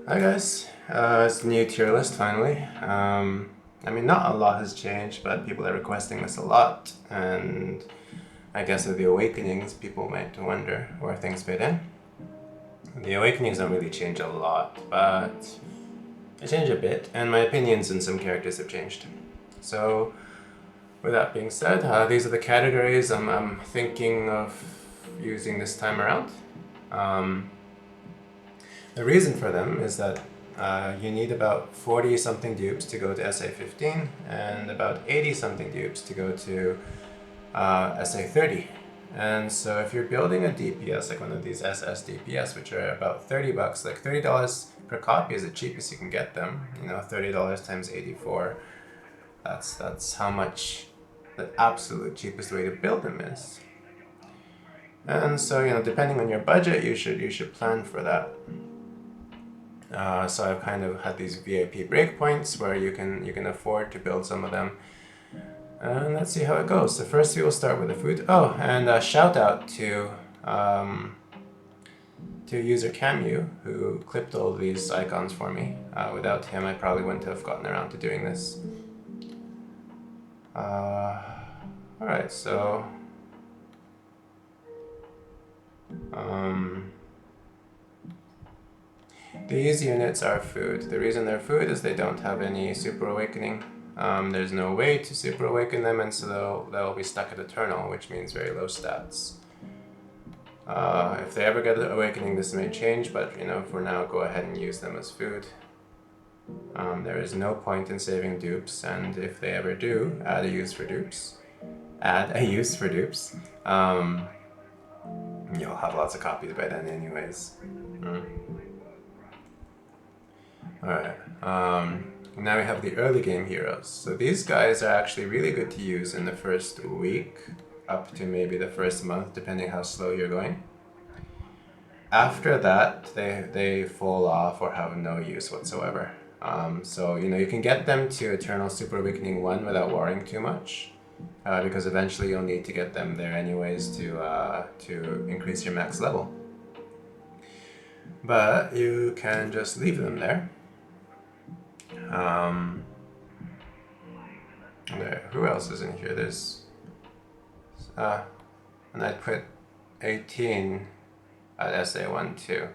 Hi guys, it's the new tier list finally. I mean, not a lot has changed, but people are requesting this a lot, and I guess with the awakenings, people might wonder where things fit in. The awakenings don't really change a lot, but they change a bit, and my opinions on some characters have changed. So, with that being said, these are the categories I'm thinking of using this time around. Um, The reason for them is that you need about 40 something dupes to go to SA15 and about 80 something dupes to go to SA30. And so if you're building a DPS, like one of these SS DPS, which are about 30 bucks, like $30 per copy is the cheapest you can get them. You know, $30 times 84. That's how much the absolute cheapest way to build them is. And so, you know, depending on your budget, you should plan for that. So I've kind of had these VIP breakpoints where you can afford to build some of them. And let's see how it goes. So first we will start with the food. Oh, and a shout out to user Camu who clipped all of these icons for me. Without him, I probably wouldn't have gotten around to doing this. Alright, so these units are food. The reason they're food is they don't have any super awakening. There's no way to super awaken them, and so they'll be stuck at Eternal, which means very low stats. If they ever get awakening, this may change, but you know, for now, go ahead and use them as food. There is no point in saving dupes, and if they ever do, add a use for dupes. You'll have lots of copies by then anyways. Alright, now we have the early game heroes. So these guys are actually really good to use in the first week, up to maybe the first month, depending how slow you're going. After that, they fall off or have no use whatsoever. So, you know, you can get them to Eternal Super Awakening 1 without worrying too much, because eventually you'll need to get them there anyways to increase your max level. But you can just leave them there. Who else is in here? There's and I'd put 18 at SA1 too.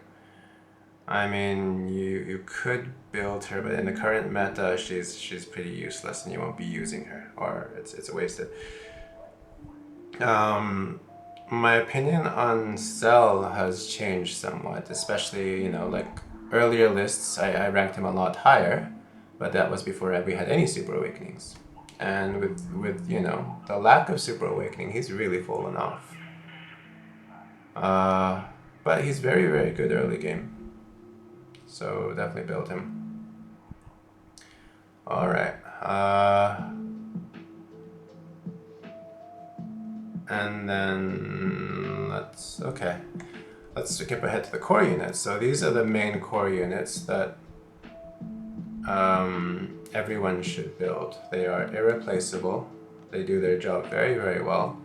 I mean, you could build her, but in the current meta, she's pretty useless, and you won't be using her, or it's wasted. My opinion on Cell has changed somewhat, especially, you know, like earlier lists, I ranked him a lot higher, but that was before we had any Super Awakenings. And with you know, the lack of Super Awakening, he's really fallen off. But he's very, very good early game. So definitely build him. Alright. And then let's skip ahead to the core units. So these are the main core units that everyone should build. They are irreplaceable. They do their job very, very well.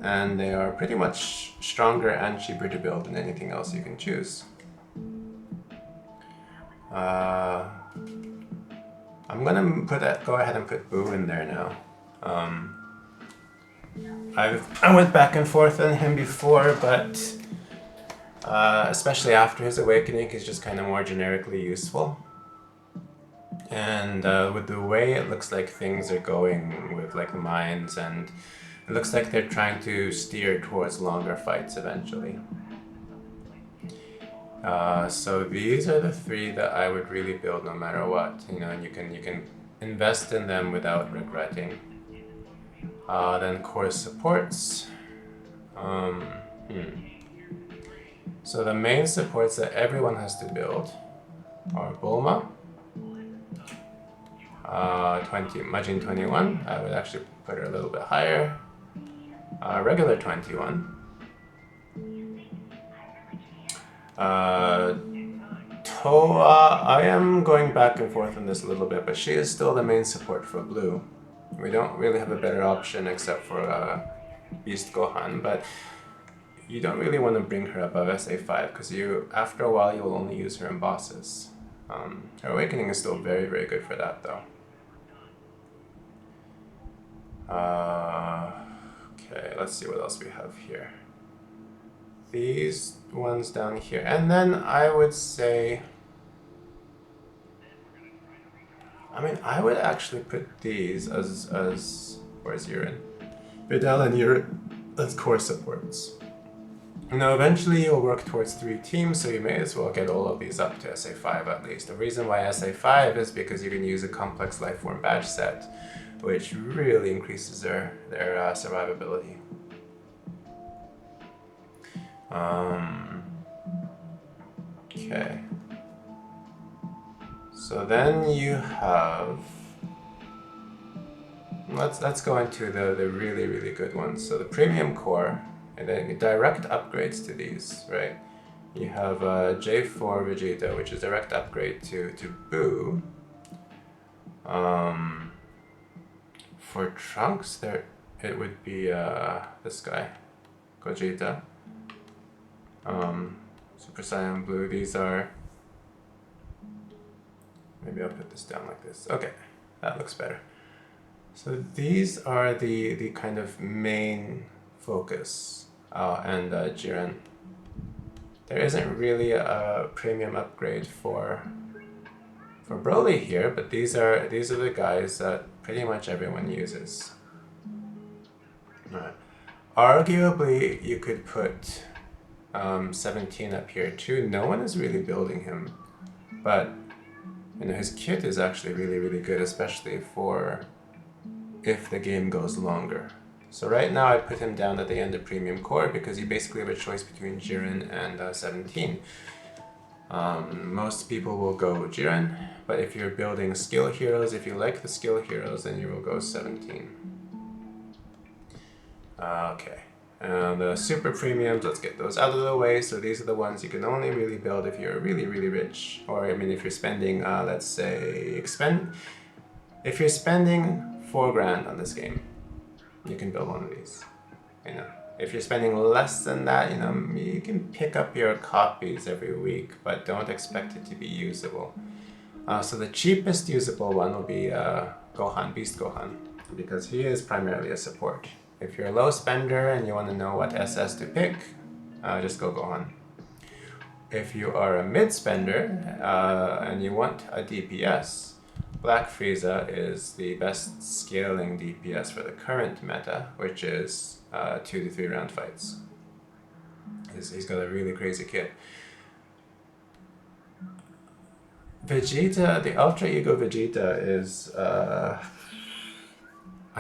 And they are pretty much stronger and cheaper to build than anything else you can choose. I'm gonna go ahead and put Boo in there now. I went back and forth on him before, but especially after his awakening, he's just kind of more generically useful. And with the way it looks like things are going with like the mines, and it looks like they're trying to steer towards longer fights eventually. So these are the three that I would really build no matter what. You know, and you can invest in them without regretting. Then core supports. So the main supports that everyone has to build are Bulma, 20 Majin 21. I would actually put her a little bit higher. Regular 21. Toa, I am going back and forth on this a little bit, but she is still the main support for Blue. We don't really have a better option except for Beast Gohan, but you don't really want to bring her above SA5 because after a while you will only use her in bosses. Her awakening is still very, very good for that though. Okay, let's see what else we have here. These ones down here, and then I would say, I would actually put these as where's Urine? Vidal and Urine as core supports. Now eventually you'll work towards 3 teams, so you may as well get all of these up to SA5 at least. The reason why SA5 is because you can use a complex lifeform badge set, which really increases their survivability. Okay. So then you have, let's go into the really, really good ones. So the premium core, and then direct upgrades to these, right? You have J4 Vegeta, which is direct upgrade to Boo. For Trunks, it would be this guy, Gogeta. Super Saiyan Blue, these are, maybe I'll put this down like this. Okay, that looks better. So these are the kind of main focus. And Jiren. There isn't really a premium upgrade for Broly here, but these are the guys that pretty much everyone uses. Arguably, you could put 17 up here too. No one is really building him, but his kit is actually really, really good, especially for if the game goes longer. So right now I put him down at the end of Premium Core because you basically have a choice between Jiren and 17. Most people will go Jiren, but if you're building skill heroes, if you like the skill heroes, then you will go 17. Okay, and the super premiums, let's get those out of the way. So these are the ones you can only really build if you're really, really rich, or if you're spending, let's say, if you're spending 4 grand on this game, you can build one of these. If you're spending less than that, you can pick up your copies every week, but don't expect it to be usable. So the cheapest usable one will be Gohan, Beast Gohan, because he is primarily a support. If you're a low spender and you want to know what SS to pick, just go Gohan. If you are a mid spender and you want a DPS, Black Frieza is the best scaling DPS for the current meta, which is 2 to 3 round fights. He's got a really crazy kit. Vegeta, the Ultra Ego Vegeta is, I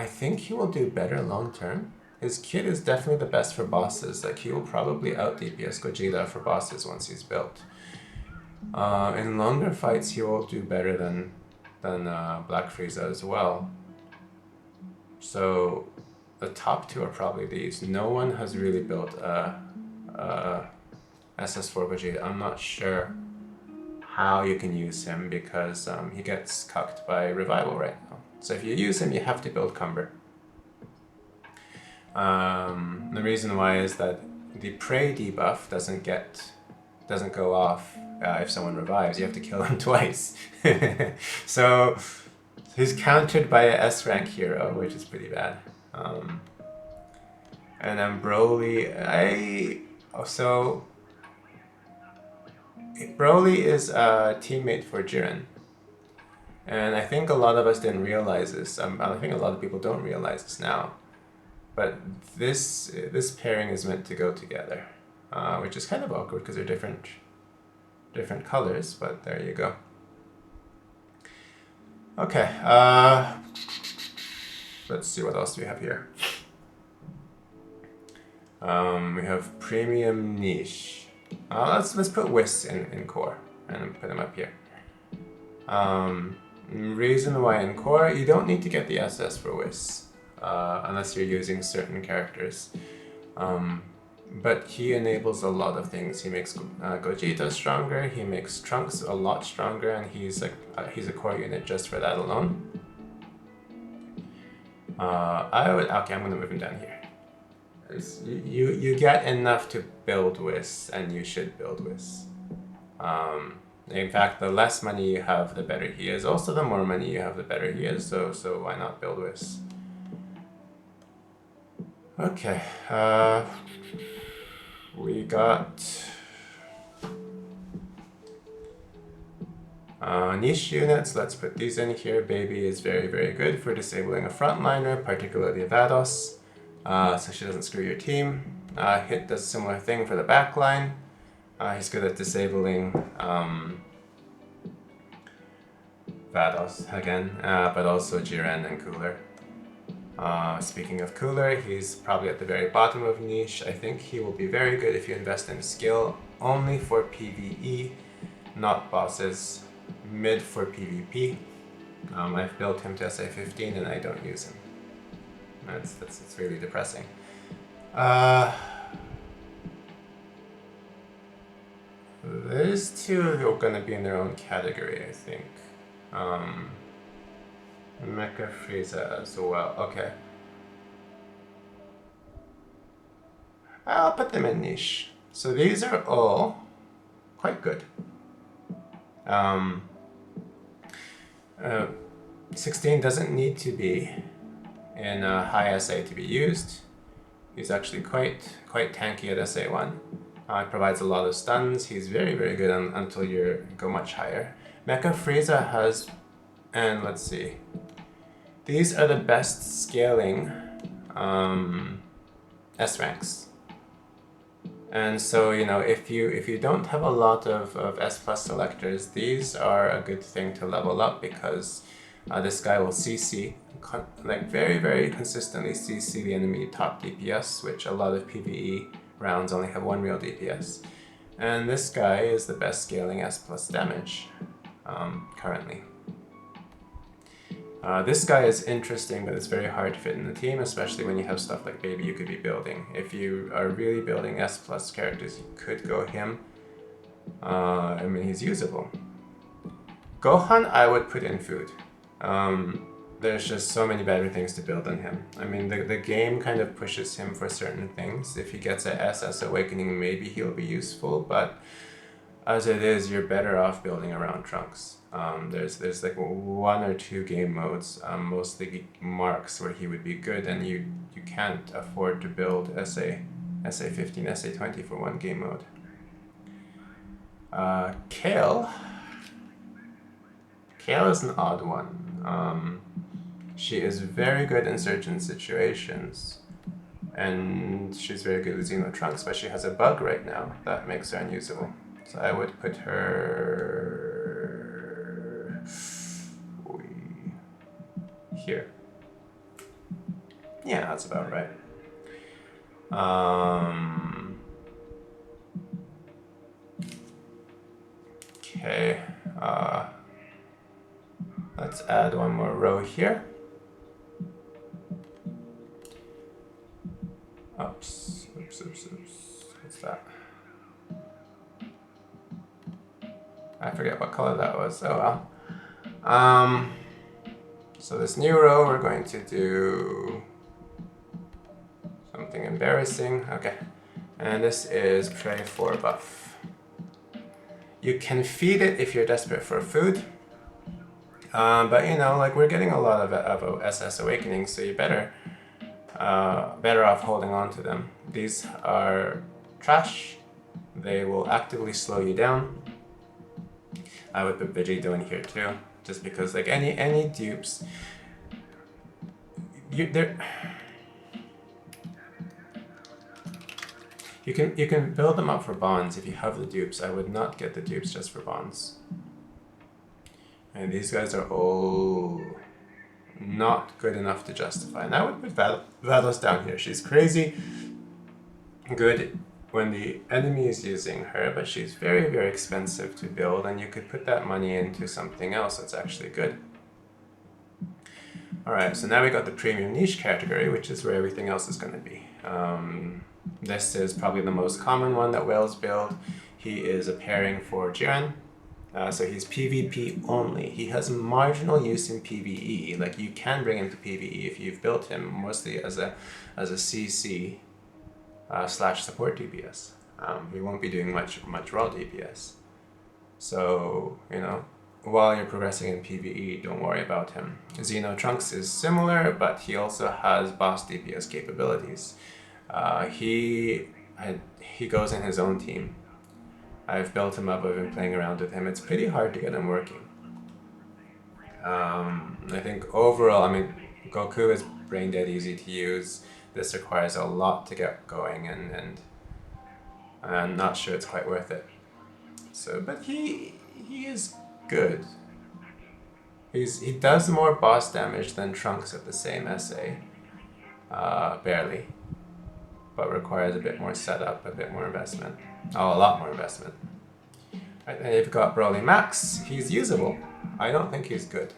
think he will do better long term. His kit is definitely the best for bosses. Like, he will probably out DPS Gogeta for bosses once he's built. In longer fights, he will do better than Black Frieza as well. So the top 2 are probably these. No one has really built a SS4 Vegeta. I'm not sure how you can use him because he gets cucked by Revival right now. So if you use him, you have to build Cumber. The reason why is that the Prey debuff doesn't go off if someone revives. You have to kill him twice. So he's countered by a S rank hero, which is pretty bad. And then Broly, Broly is a teammate for Jiren. And I think a lot of us didn't realize this. I think a lot of people don't realize this now. But this pairing is meant to go together, which is kind of awkward because they're different colors, but there you go. Okay, let's see what else we have here. We have Premium Niche. Let's put Whis in core and put them up here. Reason why in core, you don't need to get the SS for Whis, unless you're using certain characters. But he enables a lot of things. He makes Gogeta stronger, he makes Trunks a lot stronger, and he's a core unit just for that alone. I'm gonna move him down here. You get enough to build with, and you should build with. In fact, the less money you have, the better he is. Also, the more money you have, the better he is. So why not build with? Okay. We got niche units. Let's put these in here. Baby is very, very good for disabling a frontliner, particularly Vados, so she doesn't screw your team. Hit does a similar thing for the backline. He's good at disabling Vados again, but also Jiren and Cooler. Speaking of Cooler, he's probably at the very bottom of niche. I think he will be very good if you invest in skill only for PvE, not bosses. Mid for PvP. I've built him to SA 15 and I don't use him. It's really depressing. These two are gonna be in their own category, I think. Mecha Frieza as well. Okay. I'll put them in niche. So these are all quite good. 16 doesn't need to be in a high SA to be used. He's actually quite tanky at SA1. Provides a lot of stuns. He's very, very good until you go much higher. Mecha Frieza has, and let's see, these are the best scaling S ranks. And so, you know, if you don't have a lot of S plus selectors, these are a good thing to level up, because this guy will CC, like very, very consistently CC the enemy top DPS, which a lot of PvE rounds only have one real DPS. And this guy is the best scaling S plus damage currently. This guy is interesting, but it's very hard to fit in the team, especially when you have stuff like Baby you could be building. If you are really building S plus characters, you could go him. I mean, he's usable. Gohan, I would put in food. There's just so many better things to build than him. I mean, the game kind of pushes him for certain things. If he gets a SS Awakening, maybe he'll be useful, but as it is, you're better off building around Trunks. There's like 1 or 2 game modes, mostly marks, where he would be good, and you can't afford to build SA 15, SA 20 for 1 game mode. Kale is an odd one. She is very good in certain situations, and she's very good with Xeno Trunks, but she has a bug right now that makes her unusable. So I would put her here. Yeah, that's about right. Okay. Let's add one more row here. Oops. What's that? I forget what color that was. Oh well. So this new row, we're going to do something embarrassing. Okay. And this is Pray for Buff. You can feed it if you're desperate for food. But you know, like, we're getting a lot of SS Awakenings, so you better off holding on to them. These are trash. They will actively slow you down. I would put Vegito in here too, just because, like, any dupes, you can build them up for bonds if you have the dupes. I would not get the dupes just for bonds. And these guys are all not good enough to justify. And I would put Vados down here. She's crazy good when the enemy is using her, but she's very, very expensive to build, and you could put that money into something else that's actually good. Alright, so now we got the premium niche category, which is where everything else is going to be. This is probably the most common one that whales build. He is a pairing for Jiren. So he's PvP only. He has marginal use in PvE. Like, you can bring him to PvE if you've built him, mostly as a CC. slash support DPS. He won't be doing much raw DPS. So, you know, while you're progressing in PvE, don't worry about him. Xeno Trunks is similar, but he also has boss DPS capabilities. He goes in his own team. I've built him up, I've been playing around with him. It's pretty hard to get him working. I think overall, I mean, Goku is brain dead easy to use. This requires a lot to get going, and I'm not sure it's quite worth it. So, but he is good. He does more boss damage than Trunks at the same SA, barely, but requires a bit more setup, a bit more investment. Oh, a lot more investment. Right, and you've got Broly Max. He's usable. I don't think he's good.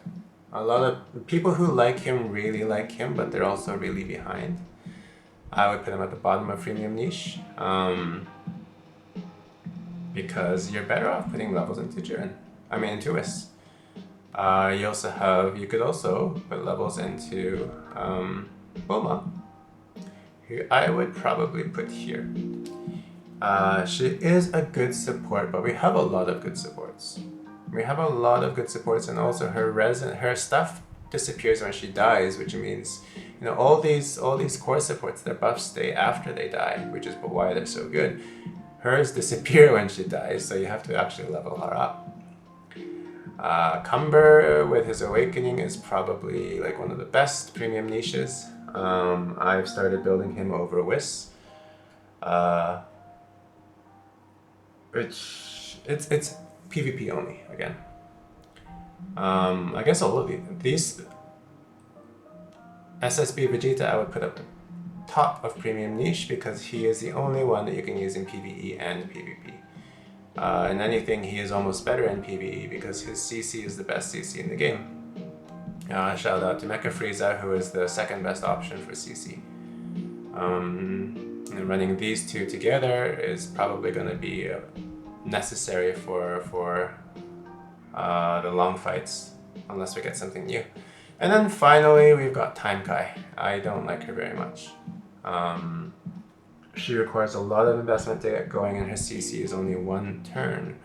A lot of people who like him really like him, but they're also really behind. I would put him at the bottom of premium niche, because you're better off putting levels into Jiren. I mean, into Whis. You could also put levels into Bulma, who I would probably put here. She is a good support, but we have a lot of good supports. And also her stuff disappears when she dies, which means, you know, all these core supports, their buffs stay after they die, which is why they're so good. Hers disappear when she dies, so you have to actually level her up. Cumber with his awakening is probably like one of the best premium niches. I've started building him over Whis. Which it's PvP only again. I guess all of these SSB Vegeta I would put up the top of premium niche because he is the only one that you can use in PvE and PvP. And anything, he is almost better in PvE because his CC is the best CC in the game. Shout out to Mecha Frieza, who is the second best option for CC. And running these two together is probably going to be necessary for the long fights, unless we get something new. And then finally, we've got Time Kai. I don't like her very much. She requires a lot of investment to get going, and her CC is only 1 turn.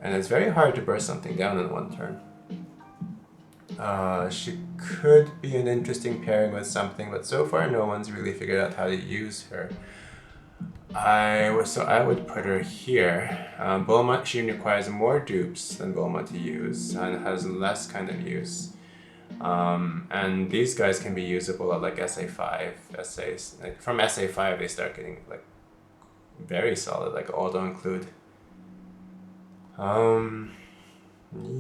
And it's very hard to burst something down in 1 turn. She could be an interesting pairing with something, but so far no one's really figured out how to use her. I would put her here. Bulma, she requires more dupes than Bulma to use, and has less kind of use. And these guys can be usable at like SA5, like from SA5 they start getting like very solid, like auto include.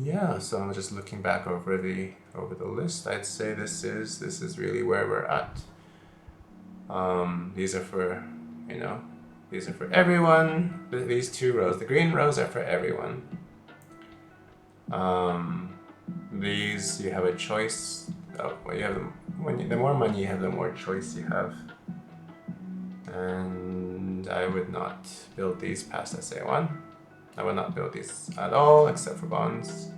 Yeah, so I'm just looking back over the list. I'd say this is really where we're at. These are for, you know, these are for everyone. These 2 rows, the green rows are for everyone. These, you have a choice. You have the more money you have, the more choice you have. And I would not build these past SA1. I would not build these at all, except for bonds.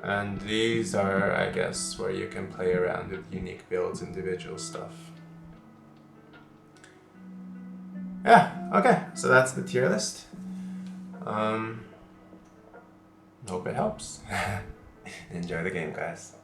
And these are, I guess, where you can play around with unique builds, individual stuff. Yeah, okay, so that's the tier list. Hope it helps. Enjoy the game, guys.